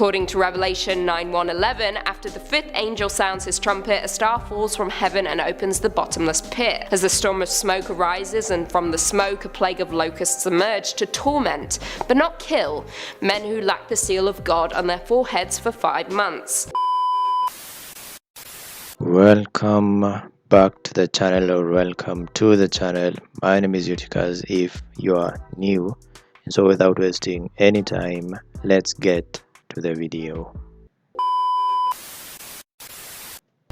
According to Revelation 9:1-11, after the fifth angel sounds his trumpet, a star falls from heaven and opens the bottomless pit. As a storm of smoke arises, and from the smoke a plague of locusts emerge to torment, but not kill, men who lack the seal of God on their foreheads for 5 months. Welcome back to the channel, or welcome to the channel. My name is Utikas if you are new. And so without wasting any time, let's get to the video.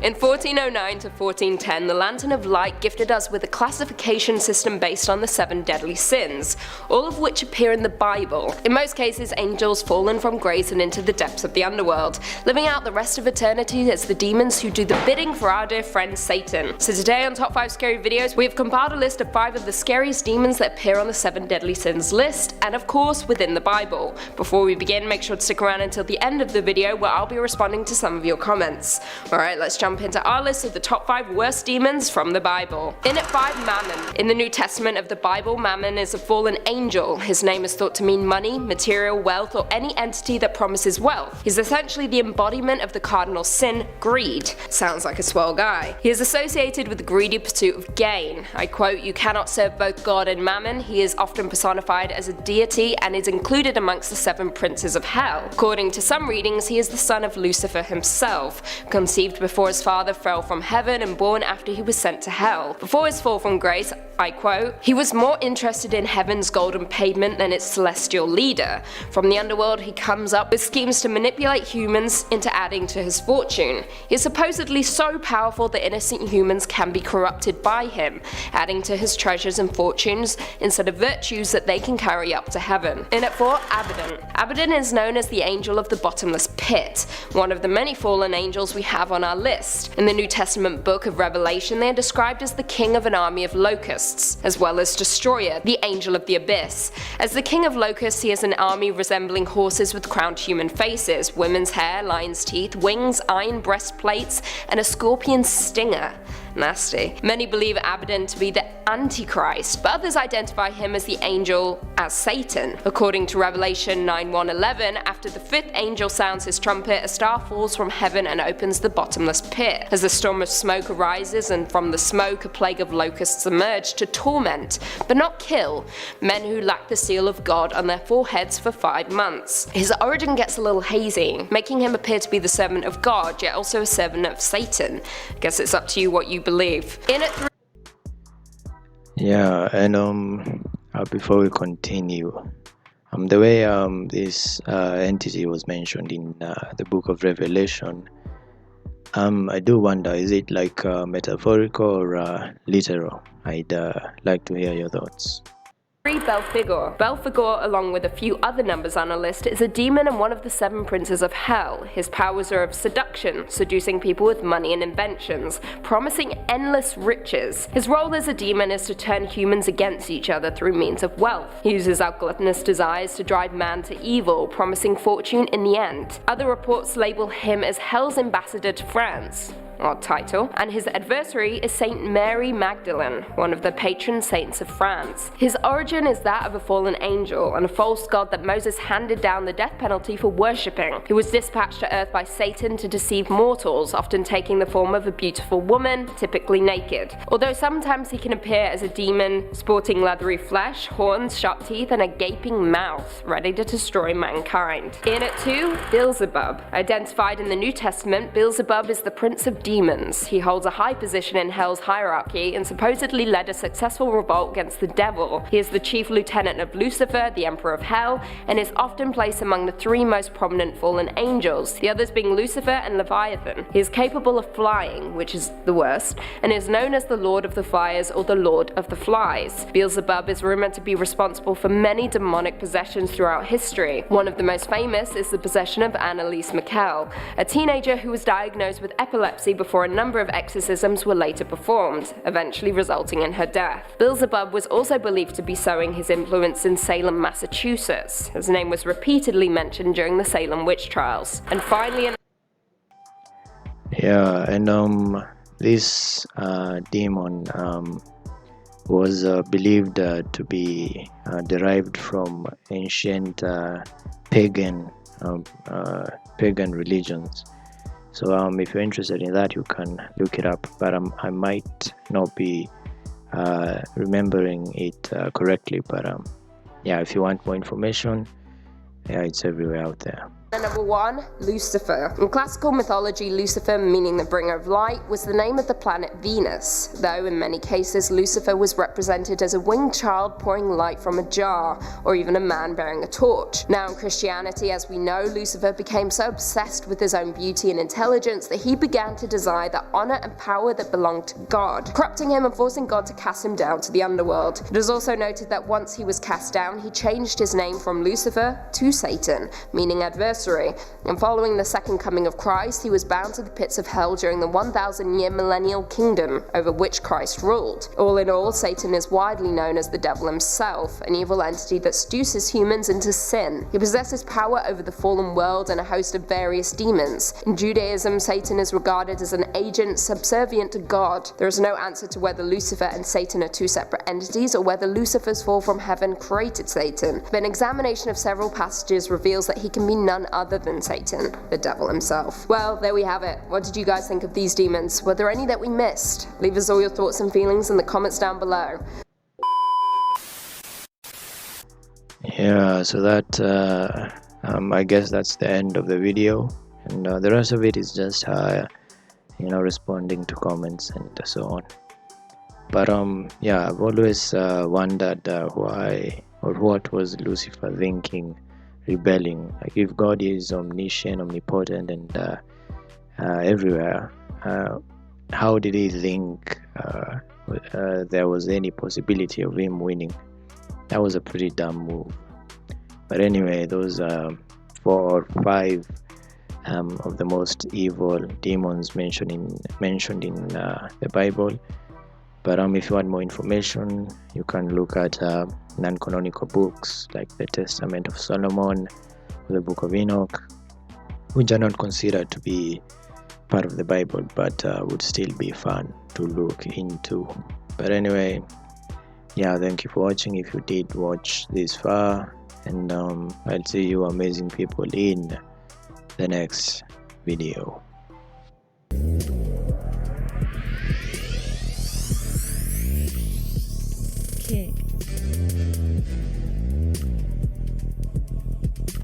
In 1409 to 1410, the Lantern of Light gifted us with a classification system based on the 7 deadly sins, all of which appear in the Bible. In most cases, angels fallen from grace and into the depths of the underworld, living out the rest of eternity as the demons who do the bidding for our dear friend Satan. So today on Top 5 Scary Videos, we have compiled a list of 5 of the scariest demons that appear on the 7 deadly sins list, and of course within the Bible. Before we begin, make sure to stick around until the end of the video where I'll be responding to some of your comments. Alright, let's jump into our list of the top 5 worst demons from the Bible. In at 5, Mammon. In the New Testament of the Bible, Mammon is a fallen angel. His name is thought to mean money, material wealth, or any entity that promises wealth. He's essentially the embodiment of the cardinal sin, greed. Sounds like a swell guy. He is associated with the greedy pursuit of gain. I quote, "You cannot serve both God and Mammon." He is often personified as a deity and is included amongst the 7 princes of hell. According to some readings, he is the son of Lucifer himself, conceived before his father fell from heaven and born after he was sent to hell. Before his fall from grace, I quote, "He was more interested in heaven's golden pavement than its celestial leader. From the underworld he comes up with schemes to manipulate humans into adding to his fortune. He is supposedly so powerful that innocent humans can be corrupted by him, adding to his treasures and fortunes instead of virtues that they can carry up to heaven." In at 4, Abaddon. Abaddon is known as the angel of the bottomless pit, one of the many fallen angels we have on our list. In the New Testament book of Revelation, they are described as the king of an army of locusts, as well as destroyer, the angel of the abyss. As the king of locusts, he has an army resembling horses with crowned human faces, women's hair, lion's teeth, wings, iron breastplates, and a scorpion stinger. Nasty. Many believe Abaddon to be the Antichrist, but others identify him as the angel as Satan. According to Revelation 9:1-11, after the fifth angel sounds his trumpet, a star falls from heaven and opens the bottomless pit. As a storm of smoke arises, and from the smoke a plague of locusts emerge to torment, but not kill, men who lack the seal of God on their foreheads for 5 months. His origin gets a little hazy, making him appear to be the servant of God, yet also a servant of Satan. Guess it's up to you what you believe. In at 3. Yeah, and before we continue, the way this entity was mentioned in the book of Revelation, I do wonder, is it like metaphorical or literal? I'd like to hear your thoughts. 3, Belphegor. Belphegor, along with a few other numbers on our list, is a demon and one of the 7 princes of hell. His powers are of seduction, seducing people with money and inventions, promising endless riches. His role as a demon is to turn humans against each other through means of wealth. He uses our gluttonous desires to drive man to evil, promising fortune in the end. Other reports label him as hell's ambassador to France. Odd title. And his adversary is Saint Mary Magdalene, one of the patron saints of France. His origin is that of a fallen angel and a false god that Moses handed down the death penalty for worshipping. He was dispatched to earth by Satan to deceive mortals, often taking the form of a beautiful woman, typically naked. Although sometimes he can appear as a demon, sporting leathery flesh, horns, sharp teeth, and a gaping mouth, ready to destroy mankind. In at 2, Beelzebub. Identified in the New Testament, Beelzebub is the prince of demons. He holds a high position in hell's hierarchy and supposedly led a successful revolt against the devil. He is the chief lieutenant of Lucifer, the emperor of hell, and is often placed among the 3 most prominent fallen angels, the others being Lucifer and Leviathan. He is capable of flying, which is the worst, and is known as the Lord of the Fires or the Lord of the Flies. Beelzebub is rumored to be responsible for many demonic possessions throughout history. One of the most famous is the possession of Annalise Michel, a teenager who was diagnosed with epilepsy before a number of exorcisms were later performed, eventually resulting in her death. Beelzebub was also believed to be sowing his influence in Salem, Massachusetts. His name was repeatedly mentioned during the Salem witch trials. And finally, this demon was believed to be derived from ancient pagan pagan religions. So if you're interested in that, you can look it up, but I might not be remembering it correctly. But yeah, if you want more information, yeah, it's everywhere out there. And number 1, Lucifer. In classical mythology, Lucifer, meaning the bringer of light, was the name of the planet Venus, though in many cases Lucifer was represented as a winged child pouring light from a jar, or even a man bearing a torch. Now in Christianity, as we know, Lucifer became so obsessed with his own beauty and intelligence that he began to desire the honor and power that belonged to God, corrupting him and forcing God to cast him down to the underworld. It is also noted that once he was cast down, he changed his name from Lucifer to Satan, meaning adversary. And following the second coming of Christ, he was bound to the pits of hell during the 1,000-year millennial kingdom over which Christ ruled. All in all, Satan is widely known as the devil himself, an evil entity that seduces humans into sin. He possesses power over the fallen world and a host of various demons. In Judaism, Satan is regarded as an agent subservient to God. There is no answer to whether Lucifer and Satan are two separate entities or whether Lucifer's fall from heaven created Satan, but an examination of several passages reveals that he can be none other than Satan, the devil himself. Well, there we have it. What did you guys think of these demons? Were there any that we missed? Leave us all your thoughts and feelings in the comments down below. Yeah, so that I guess that's the end of the video, and the rest of it is just responding to comments and so on. But yeah, I've always wondered why or what was Lucifer thinking, rebelling. Like, if God is omniscient, omnipotent, and everywhere, how did he think there was any possibility of him winning? That was a pretty dumb move. But anyway, those 4 or 5 of the most evil demons mentioned in the Bible. But if you want more information, you can look at non-canonical books like the Testament of Solomon, the Book of Enoch, which are not considered to be part of the Bible, but would still be fun to look into. But anyway, yeah, thank you for watching if you did watch this far, and I'll see you amazing people in the next video.